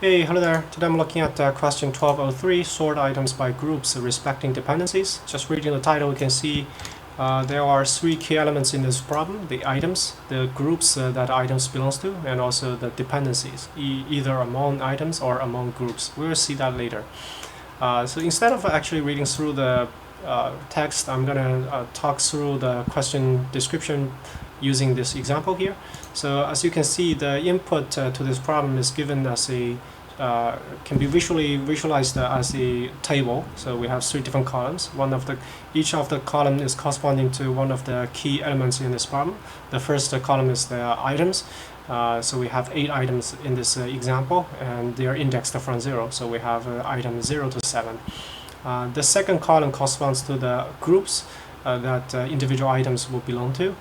Hey, hello there. Today I'm looking at question 1203, sort items by groups respecting dependencies. Just reading the title, you can see there are three key elements in this problem: the items, the groups that items belongs to, and also the dependencies, either among items or among groups. We'll see that later. So instead of actually reading through the text, I'm gonna talk through the question description using this example here. So as you can see, the input to this problem is given as a can be visualized as a table. So we have three different columns. Each of the column is corresponding to one of the key elements in this problem. The first column is the items. So we have 8 items in this example, and they are indexed from 0. So we have items 0 to 7. The second column corresponds to the groups that individual items will belong to.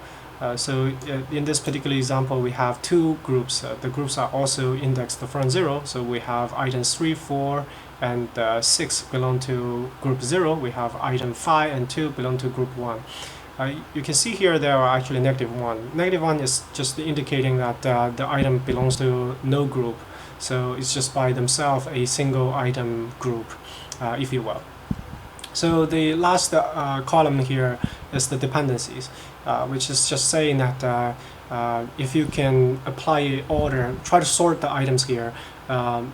So in this particular example, we have 2 groups. The groups are also indexed from 0. So we have items 3, 4, and 6 belong to group 0. We have item 5 and 2 belong to group 1. You can see here there are actually -1. -1 is just indicating that the item belongs to no group. So it's just by themselves a single item group, if you will. So the last column here is the dependencies, which is just saying that if you can apply order, try to sort the items here,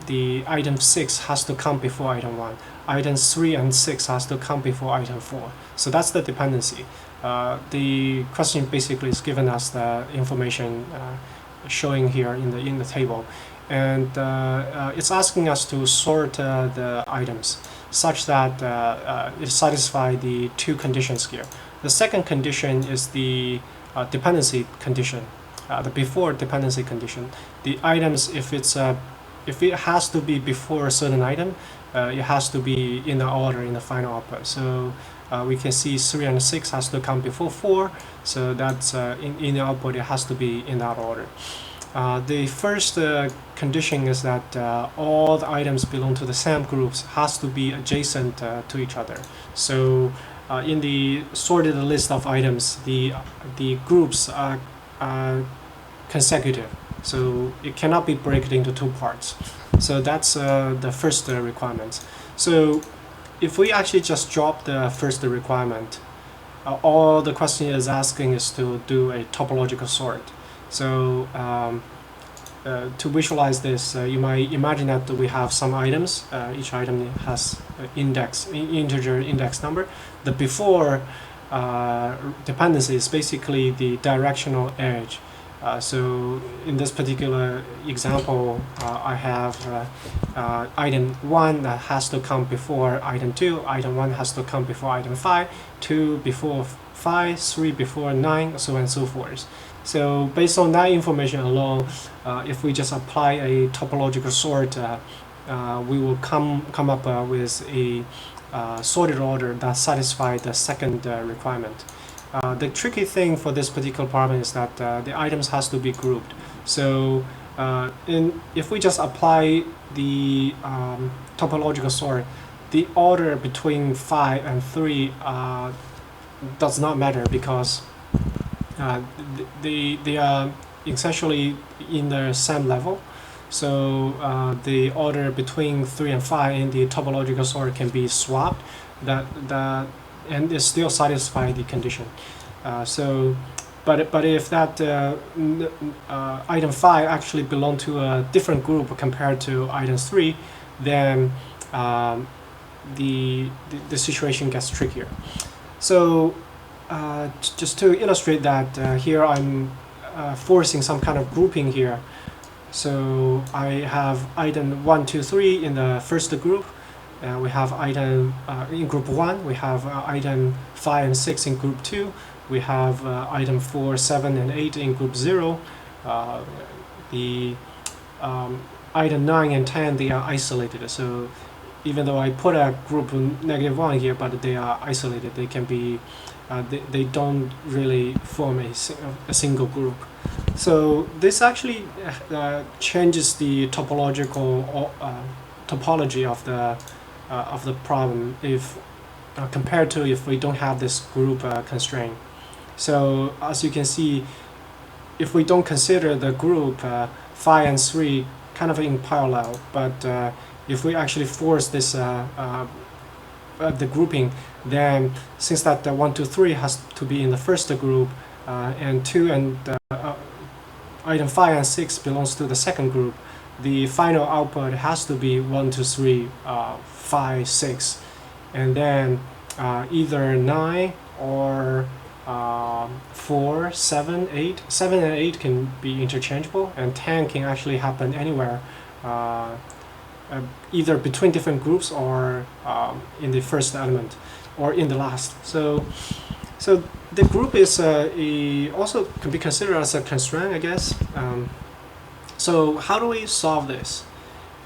the item 6 has to come before item 1. Items 3 and 6 has to come before item 4. So that's the dependency. The question basically is given us the information showing here in the table, and it's asking us to sort the items such that it satisfies the 2 conditions here. The second condition is the dependency condition, the before dependency condition. The items, if it has to be before a certain item, it has to be in the order in the final output. So we can see 3 and 6 has to come before 4, so that's in the output it has to be in that order. The first condition is that all the items belong to the same groups has to be adjacent to each other. So in the sorted list of items, the groups are consecutive, so it cannot be broken into 2 parts. So that's the first requirement. So if we actually just drop the first requirement, all the question is asking is to do a topological sort. So to visualize this, you might imagine that we have some items. Each item has integer index number. The before dependency is basically the directional edge. So in this particular example, I have item 1 that has to come before item 2, item 1 has to come before item 5, 2 before 5, 3 before 9, so on and so forth. So based on that information alone, if we just apply a topological sort, we will come up with a sorted order that satisfies the second requirement. The tricky thing for this particular problem is that the items has to be grouped. So if we just apply the topological sort, the order between 5 and 3 does not matter, because they are essentially in the same level. So the order between 3 and 5 in the topological sort can be swapped, and it still satisfy the condition. But if that item 5 actually belong to a different group compared to item 3, then the situation gets trickier. So just to illustrate that, here I'm forcing some kind of grouping here. So I have item 1, 2, 3 in the first group. We have item in group 1. We have item 5 and 6 in group 2. We have item 4, 7, and 8 in group 0. The item 9 and 10, they are isolated. So even though I put a group -1 here, but they are isolated. They can be they don't really form a single group. So this actually changes the topology of the problem if compared to if we don't have this group constraint. So as you can see, if we don't consider the group 5 and 3 kind of in parallel, but if we actually force this the grouping, then since that 1, 2, 3 has to be in the first group, and 2 and item 5 and 6 belongs to the second group, the final output has to be 1, 2, 3, 5, 6, and then either 9 or 4, 7, 8. 7 and 8 can be interchangeable, and 10 can actually happen anywhere, either between different groups or in the first element or in the last. So the group is also can be considered as a constraint, I guess. So how do we solve this?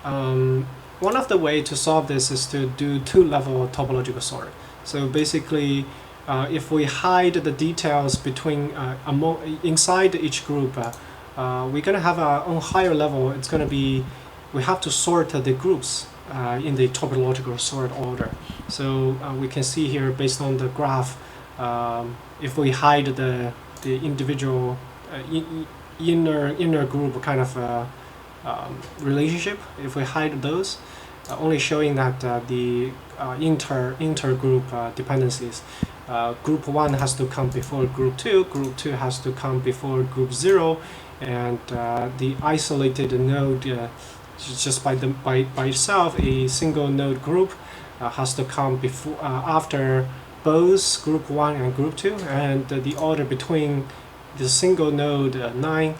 One of the ways to solve this is to do two-level topological sort. So basically, if we hide the details between inside each group, we're going to have on higher level, it's going to be, we have to sort the groups in the topological sort order. So we can see here, based on the graph, if we hide the individual inner group kind of relationship, if we hide those, only showing that the intergroup dependencies, group 1 has to come before group 2, group 2 has to come before group 0, and the isolated node, just by itself, a single node group has to come before after both group 1 and group 2, and the order between the single node 9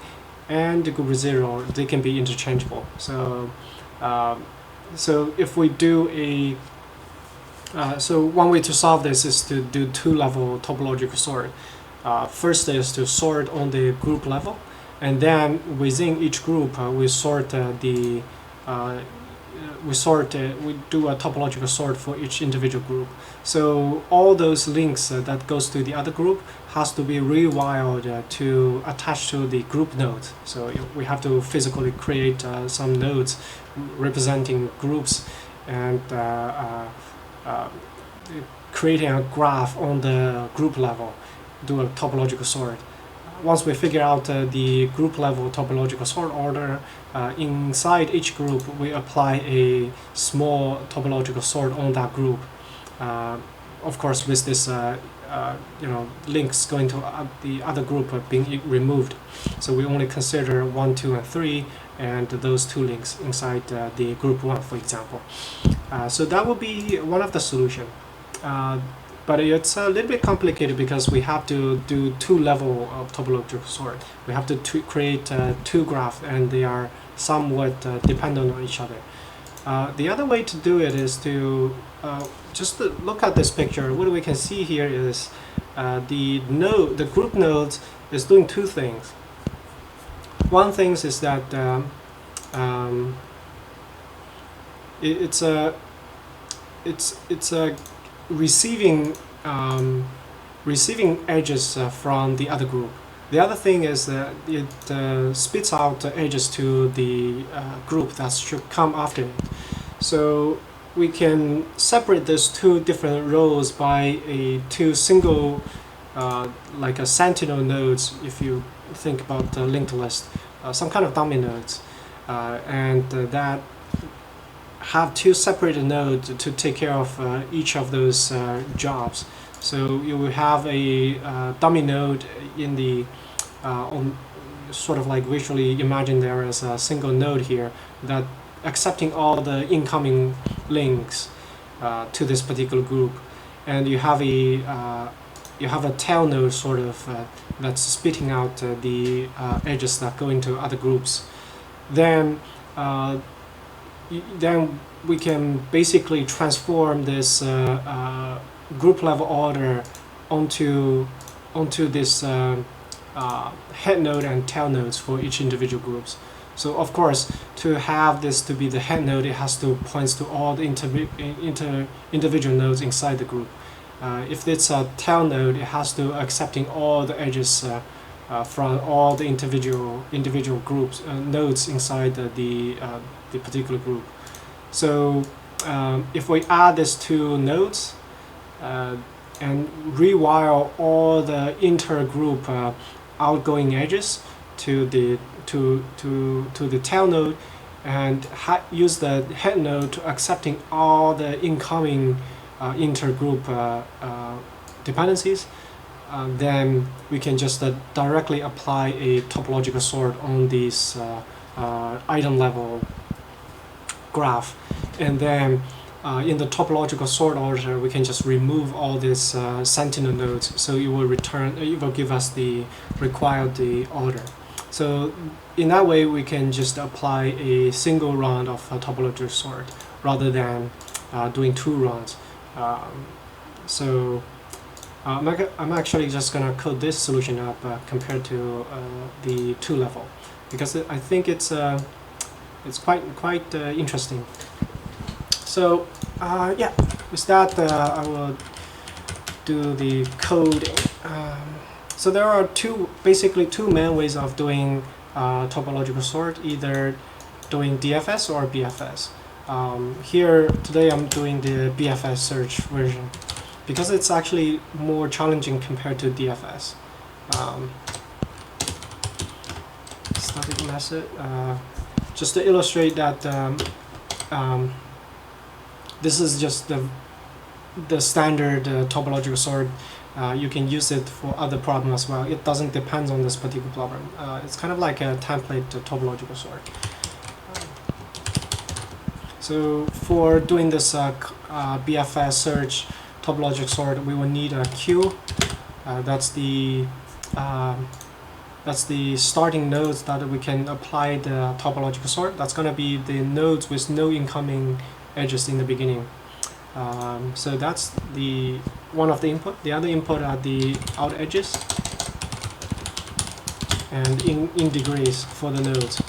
and group 0, they can be interchangeable. So so if we do a so one way to solve this is to do two-level topological sort. First is to sort on the group level, and then within each group we sort we do a topological sort for each individual group. So all those links that goes to the other group has to be rewired to attach to the group node. So we have to physically create some nodes representing groups, and creating a graph on the group level, do a topological sort. Once we figure out the group level topological sort order, inside each group we apply a small topological sort on that group. Of course, with this links going to the other group being removed. So we only consider 1, 2, and 3, and those two links inside the group 1, for example. So that will be one of the solutions. But it's a little bit complicated because we have to do two-level of topological sort. We have to create two graphs, and they are somewhat dependent on each other. The other way to do it is to just to look at this picture. What we can see here is the group nodes is doing two things. One thing is that it's a receiving edges from the other group. The other thing is that it spits out edges to the group that should come after it. So we can separate these two different rows by two single, like a sentinel nodes, if you think about the linked list, some kind of dummy nodes, and that have two separated nodes to take care of each of those jobs. So you will have a dummy node in the sort of like visually imagine there as a single node here that accepting all the incoming links to this particular group, and you have a tail node sort of that's spitting out the edges that go into other groups. Then we can basically transform this group level order onto this head node and tail nodes for each individual groups. So of course, to have this to be the head node, it has to point to all the individual nodes inside the group. If it's a tail node, it has to accepting all the edges from all the individual groups nodes inside the particular group. So if we add these two nodes and rewire all the intergroup outgoing edges to the tail node, and use the head node to accepting all the incoming intergroup dependencies, then we can just directly apply a topological sort on this item level graph, and then in the topological sort order we can just remove all these sentinel nodes, so it will give us the required order. So in that way we can just apply a single round of topological sort rather than doing 2 rounds. I'm actually just gonna code this solution up compared to the 2 level, because I think it's quite interesting. So yeah, with that I will do the coding. So there are basically two main ways of doing topological sort, either doing DFS or BFS. Here today I'm doing the BFS search version because it's actually more challenging compared to DFS. Static method, just to illustrate that this is just the standard topological sort. You can use it for other problems as well. It doesn't depend on this particular problem. It's kind of like a template topological sort. So for doing this BFS search topological sort, we will need a queue. That's the starting nodes that we can apply the topological sort. That's going to be the nodes with no incoming edges in the beginning. So that's one of the input. The other input are the out edges and in degrees for the nodes.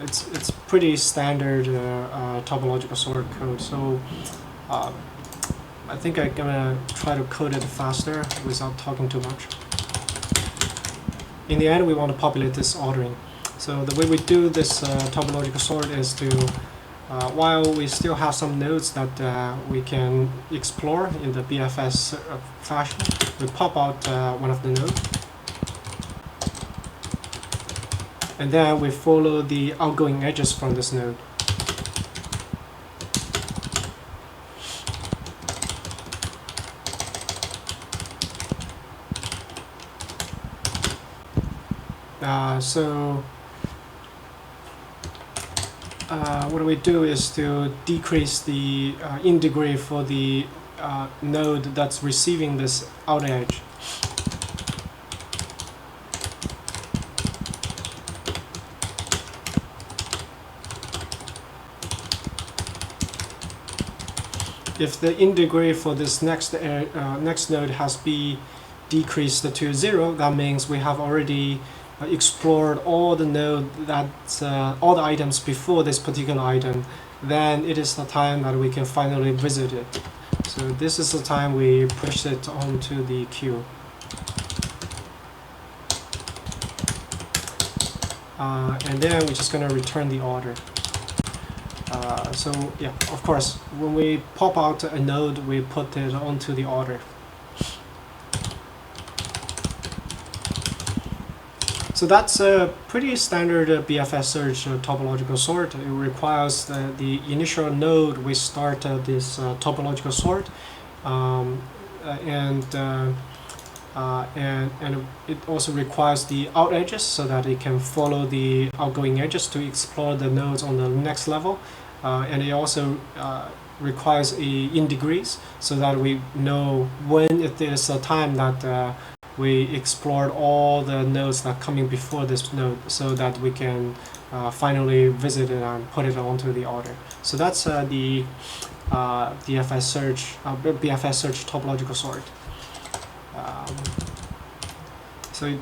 It's pretty standard topological sort code. So I think I'm gonna try to code it faster without talking too much. In the end, we want to populate this ordering. So the way we do this topological sort is to while we still have some nodes that we can explore in the BFS fashion, we pop out one of the nodes, and then we follow the outgoing edges from this node. What we do is to decrease the in degree for the node that's receiving this out edge. If the in degree for this next node has been decreased to 0, that means we have already explored all the all the items before this particular item. Then it is the time that we can finally visit it. So this is the time we push it onto the queue. And then we're just going to return the order. So yeah, of course, when we pop out a node, we put it onto the order. So that's a pretty standard BFS search topological sort. It requires the initial node we start this topological sort, and it also requires the out edges so that it can follow the outgoing edges to explore the nodes on the next level, and it also requires in degrees so that we know when it is a time that we explored all the nodes that are coming before this node, so that we can finally visit it and put it onto the order. So that's the BFS search topological sort. So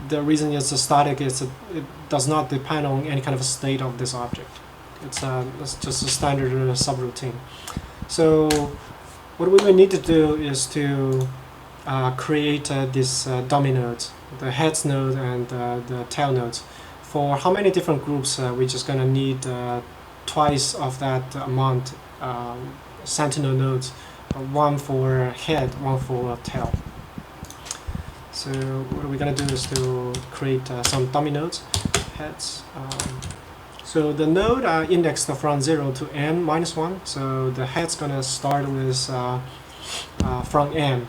the reason it's a static is it does not depend on any kind of a state of this object. It's just a standard subroutine. So what we will need to do is to create this dummy nodes, the heads node and the tail nodes. For how many different groups, we're just going to need twice of that amount sentinel nodes, one for head, one for tail. So what we're going to do is to create some dummy nodes, heads, So the node indexed from 0 to n minus 1. So the head's gonna start with from n.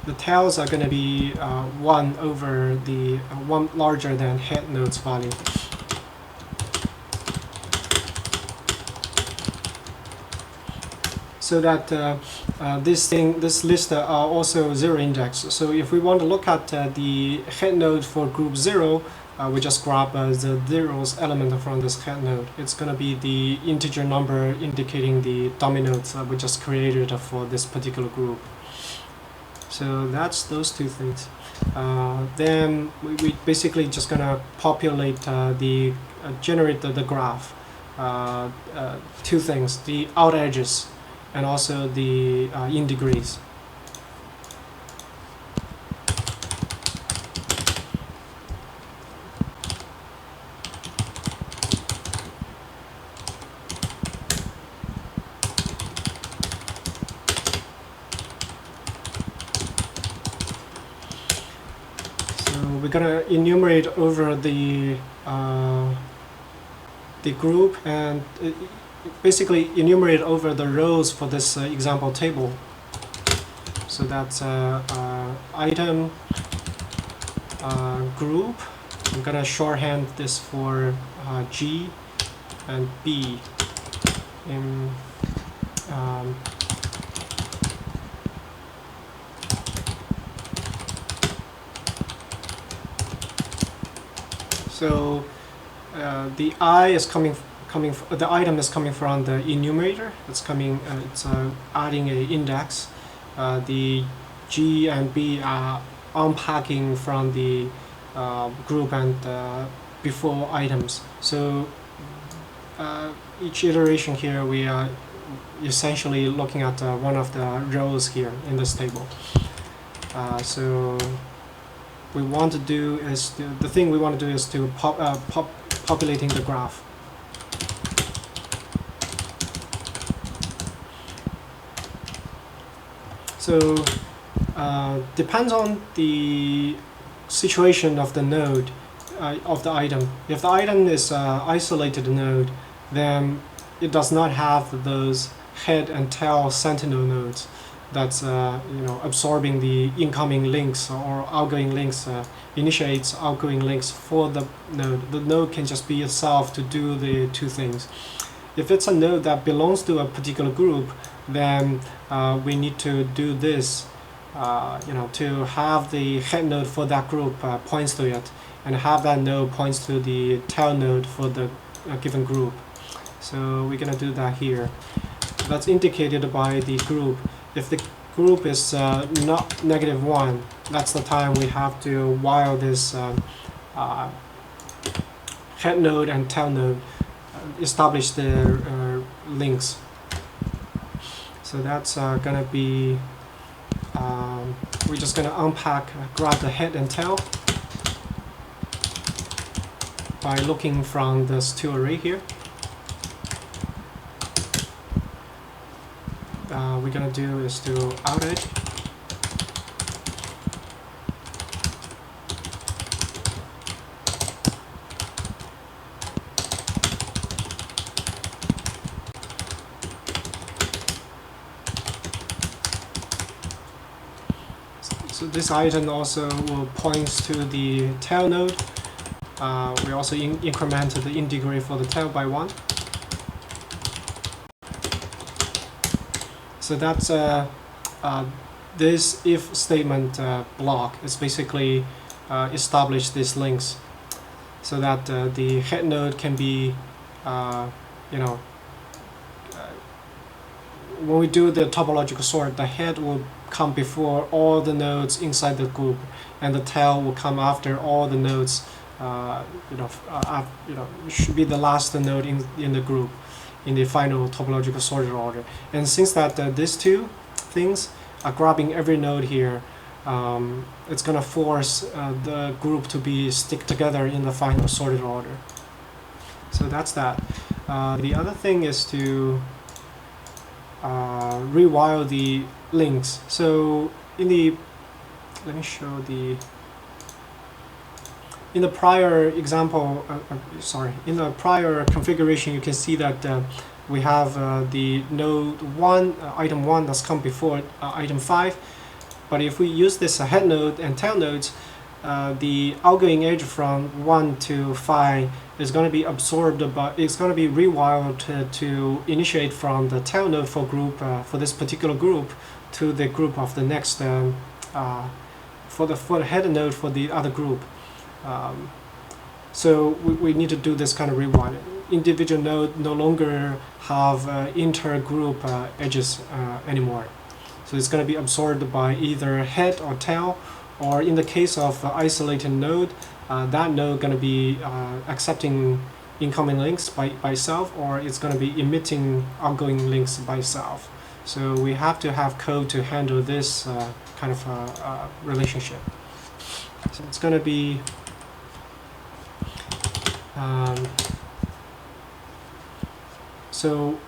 The tails are going to be 1 over the 1 larger than head node's value. So that this list are also 0 index. So if we want to look at the head node for group 0, we just grab the 0th element from this head node. It's going to be the integer number indicating the dummy nodes we just created for this particular group. So that's those two things. Then we basically just gonna populate generate the graph. Two things: the out edges and also the in degrees. We're gonna enumerate over the group and basically enumerate over the rows for this example table. So that's item group. I'm gonna shorthand this for G and B. So the I is the item is coming from the enumerator. It's coming. It's adding an index. The G and B are unpacking from the group and before items. So each iteration here, we are essentially looking at one of the rows here in this table. So we want to do is the thing we want to do is to populating the graph. So depends on the situation of the node of the item. If the item is isolated node, then it does not have those head and tail sentinel nodes that's absorbing the incoming links or outgoing links, initiates outgoing links for the node. The node can just be itself to do the two things. If it's a node that belongs to a particular group, then we need to do this, to have the head node for that group points to it, and have that node points to the tail node for the given group. So we're gonna do that here. That's indicated by the group. If the group is not -1, that's the time we have to while this head node and tail node establish their links. So that's gonna be, we're just gonna grab the head and tail by looking from this two array here. We're gonna do is to out edge. So this item also will points to the tail node. We also incremented the in degree for the tail by 1. So that's this if statement block is basically establish these links, so that the head node can be, when we do the topological sort, the head will come before all the nodes inside the group, and the tail will come after all the nodes. It should be the last node in the group, in the final topological sorted order. And since that these two things are grabbing every node here, it's gonna force the group to be stick together in the final sorted order. So that's that. The other thing is to rewire the links. So in the let me show the in the prior example, in the prior configuration, you can see that we have the node 1, item 1 that's come before item 5. But if we use this head node and tail nodes, the outgoing edge from 1 to 5 is going to be absorbed, but it's going to be rewired to initiate from the tail node for group for this particular group to the group of the next for the head node for the other group. So we need to do this kind of rewire. Individual node no longer have inter-group edges anymore. So it's going to be absorbed by either head or tail, or in the case of isolated node, that node going to be accepting incoming links by itself, or it's going to be emitting outgoing links by itself. So we have to have code to handle this kind of relationship. So it's going to be so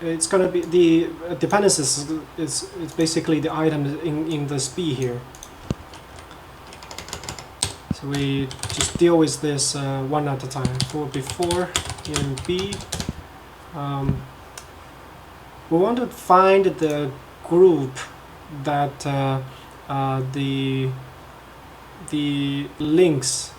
it's going to be the dependencies it's basically the items in this B here. So we just deal with this one at a time. For before in B, we want to find the group that the links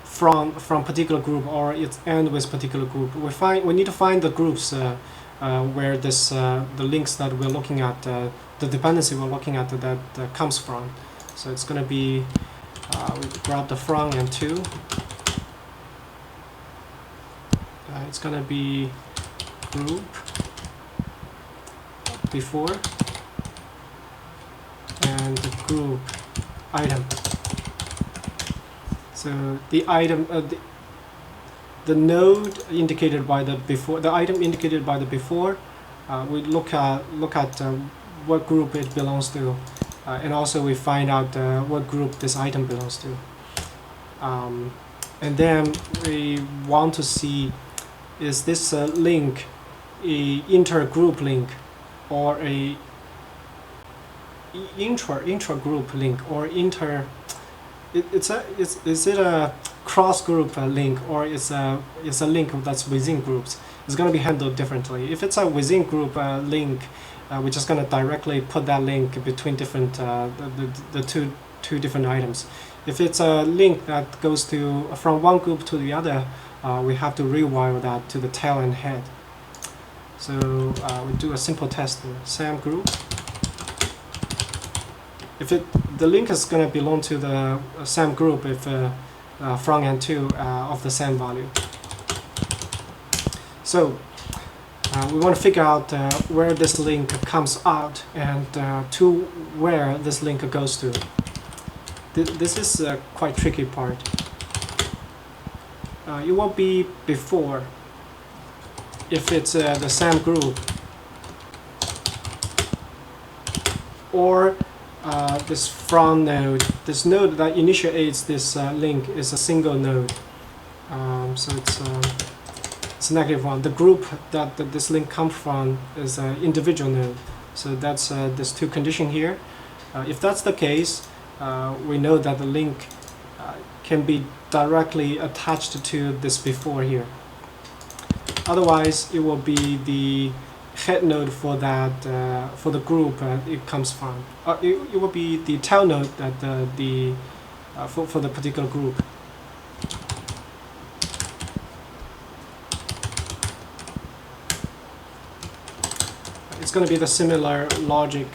from particular group, or its end with particular group. We need to find the groups where this the links that we're looking at, the dependency we're looking at that comes from. So it's going to be we grab the from and to. It's going to be group before and the group item. So the item, the node indicated by the before, the item indicated by the before, we look at what group it belongs to, and also we find out what group this item belongs to, and then we want to see, is this link a inter-group link or a intra-group link, or is it a cross-group link, or it's a link that's within groups? It's going to be handled differently. If it's a within group link, we're just going to directly put that link between different the two different items. If it's a link that goes to from one group to the other, we have to rewire that to the tail and head. So we do a simple test here. Sam group. If the link is going to belong to the SAM group if from and to of the SAM value. So we want to figure out where this link comes out and to where this link goes to. This is a quite tricky part. It will be before if it's the SAM group, or this from node, this node that initiates this link is a single node, so it's -1. The group that this link comes from is an individual node, so that's this two condition here. If that's the case, we know that the link can be directly attached to this before here. Otherwise, it will be the head node for that for the group it comes from. It will be the tail node that for the particular group. It's going to be the similar logic.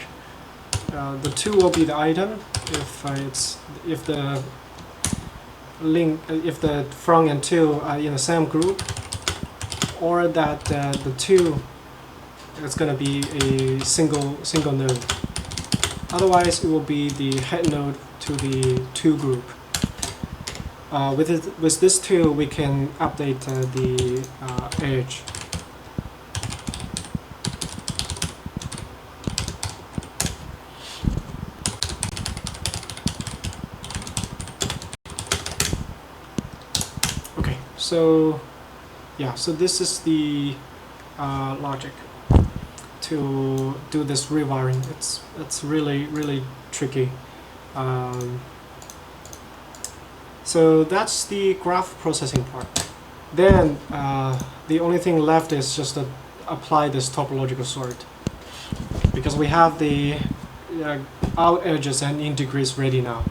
The two will be the item if the link if the from and to are in the same group, or that the two, it's going to be a single node. Otherwise, it will be the head node to the to group. With this two, we can update the edge. Okay, so yeah, so this is the logic to do this rewiring. It's really tricky. So that's the graph processing part. Then the only thing left is just to apply this topological sort, because we have the out edges and in degrees ready now.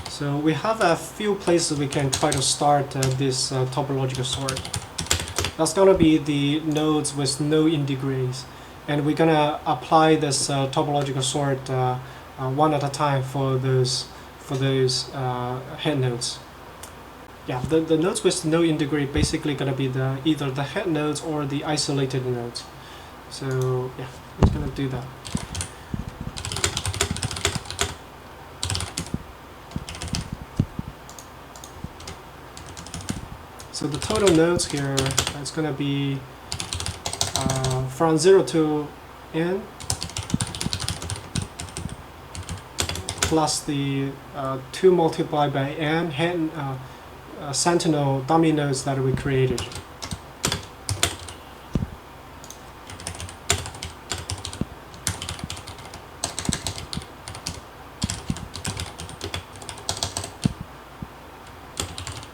So we have a few places we can try to start this topological sort. That's gonna be the nodes with no in degrees, and we're gonna apply this topological sort one at a time for those head nodes. Yeah, the nodes with no in degree basically gonna be either the head nodes or the isolated nodes. So yeah, it's gonna do that. So the total nodes here is going to be from 0 to n plus the 2 multiplied by n head sentinel dummy nodes that we created.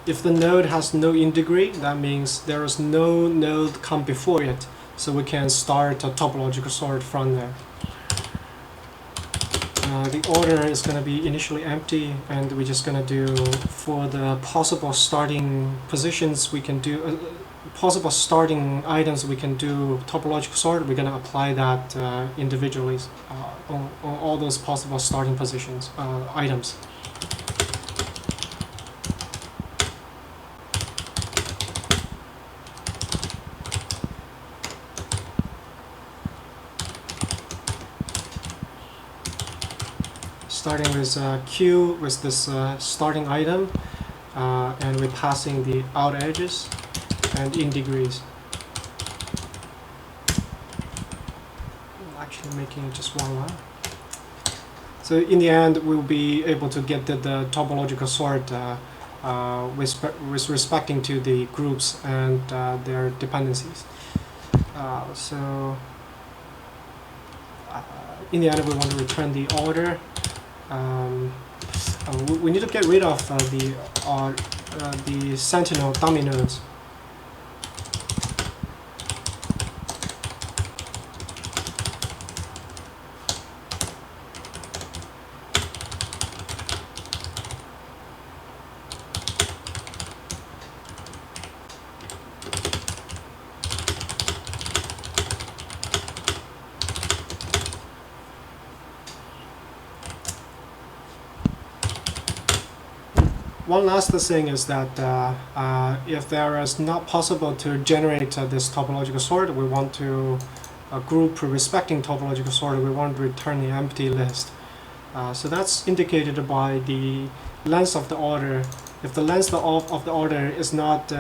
If the node has no in degree, that means there is no node come before it, so we can start a topological sort from there. The order is going to be initially empty, and we're just going to do, for the possible starting positions we can do, possible starting items we can do topological sort. We're going to apply that individually on all those possible starting positions, items. Starting with Q with this starting item, and we're passing the out edges and in degrees. Actually making just one line. So in the end, we'll be able to get the topological sort with respecting to the groups and their dependencies. In the end, we want to return the order. We need to get rid of the sentinel dummy nodes. One last thing is that if there is not possible to generate this topological sort, we want to group respecting topological sort, we want to return the empty list. So that's indicated by the length of the order. If the length of the order is not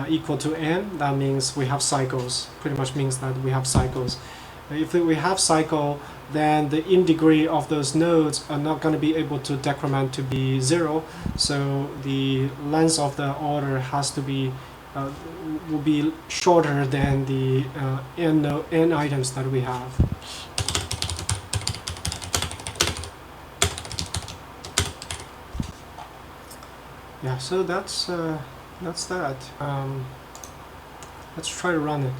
equal to n, that means we have cycles. Pretty much means that we have cycles. If we have cycle, then the in degree of those nodes are not going to be able to decrement to be 0. So the length of the order has to be will be shorter than the n items that we have. Yeah, so that's that. Let's try to run it.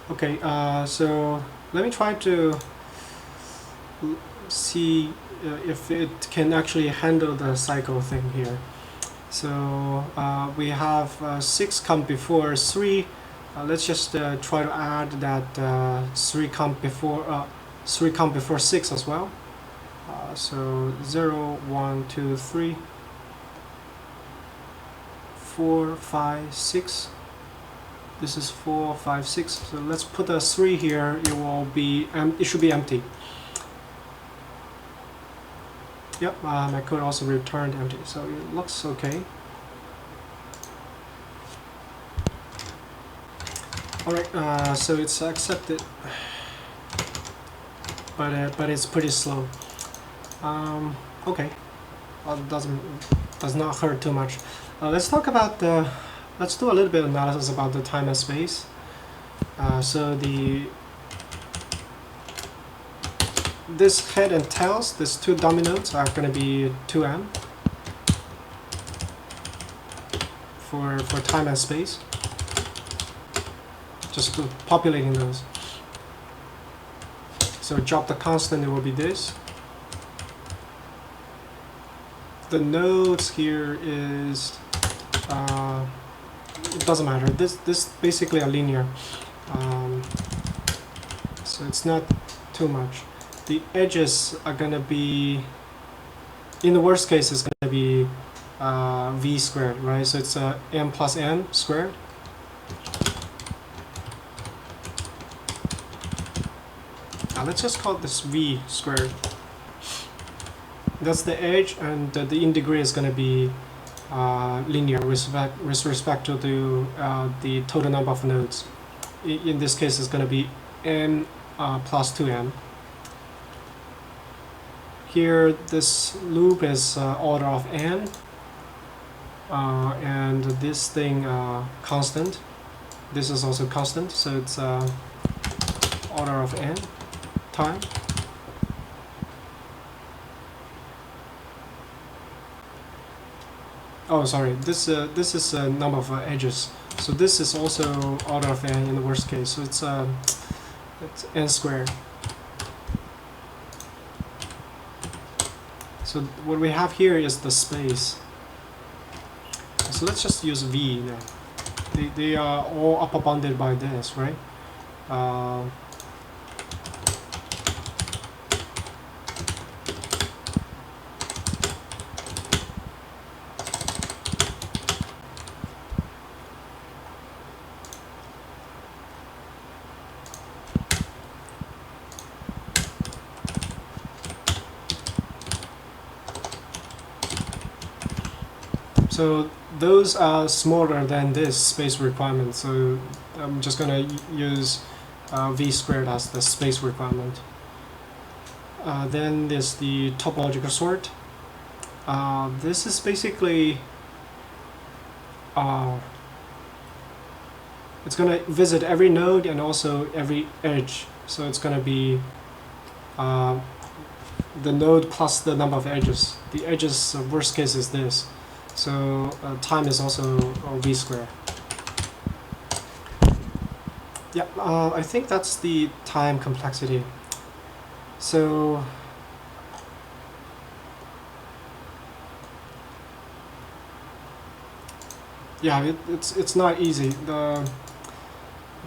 Okay, so let me try to see if it can actually handle the cycle thing here. So we have 6 come before 3. Let's just try to add that 3 come before 6 as well. So 0, 1, 2, 3, 4, 5, 6. This is 4, 5, 6. So let's put a 3 here. It will be it should be empty. Yep, my code also returned empty, so it looks okay. Alright, so it's accepted, but it's pretty slow. Okay, well, does not hurt too much. Let's talk about let's do a little bit of analysis about the time and space. So this head and tails, these two dummy nodes are going to be 2m for time and space. Just populating those. So drop the constant, it will be this. The nodes here is it doesn't matter. This basically a linear, so it's not too much. The edges are gonna be, in the worst case, it's gonna be v squared, right? So it's m plus n squared. Now let's just call this v squared. That's the edge, and the in degree is gonna be linear with respect to the total number of nodes. In this case, it's going to be n plus 2m. Here, this loop is order of n, and this thing constant. This is also constant, so it's order of n time. Oh, sorry. This is a number of edges. So this is also order of n in the worst case. So it's n squared. So what we have here is the space. So let's just use v now. They are all upper bounded by this, right? So those are smaller than this space requirement, so I'm just going to use v squared as the space requirement. Then there's the topological sort. This is basically it's going to visit every node and also every edge. So it's going to be the node plus the number of edges. The edges, worst case, is this. So time is also v squared. Yeah, I think that's the time complexity. So yeah, it's not easy.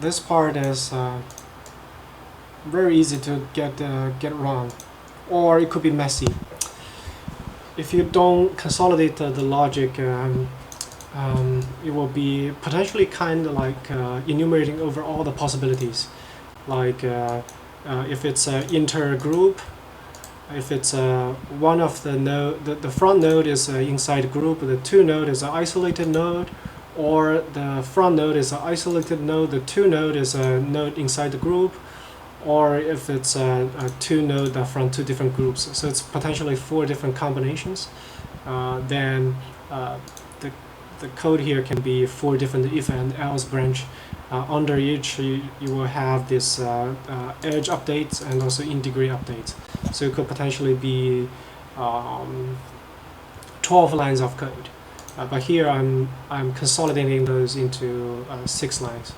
This part is very easy to get wrong, or it could be messy. If you don't consolidate the logic, it will be potentially kind of like enumerating over all the possibilities. Like if it's an intergroup, if it's one of the node, the front node is inside group, the two node is an isolated node, or the front node is an isolated node, the two node is a node inside the group, or if it's a two node from two different groups. So it's potentially 4 different combinations. Then the code here can be 4 different if and else branch. Under each you will have this edge updates and also in degree updates. So it could potentially be 12 lines of code. But here I'm consolidating those into 6 lines.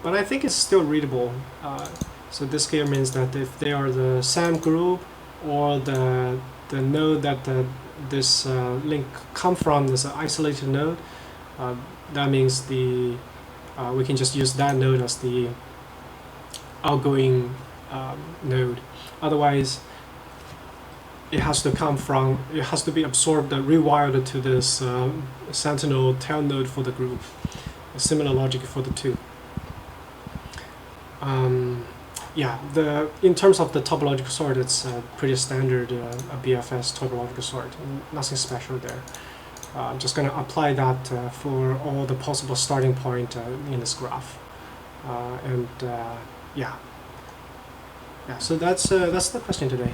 But I think it's still readable. So this here means that if they are the same group, or the node that this link come from is an isolated node, that means we can just use that node as the outgoing node. Otherwise, it has to be absorbed and rewired to this sentinel tail node for the group. A similar logic for the two. Yeah, in terms of the topological sort, it's pretty standard BFS topological sort. Nothing special there. I'm just going to apply that for all the possible starting point in this graph. Yeah. So that's the question today.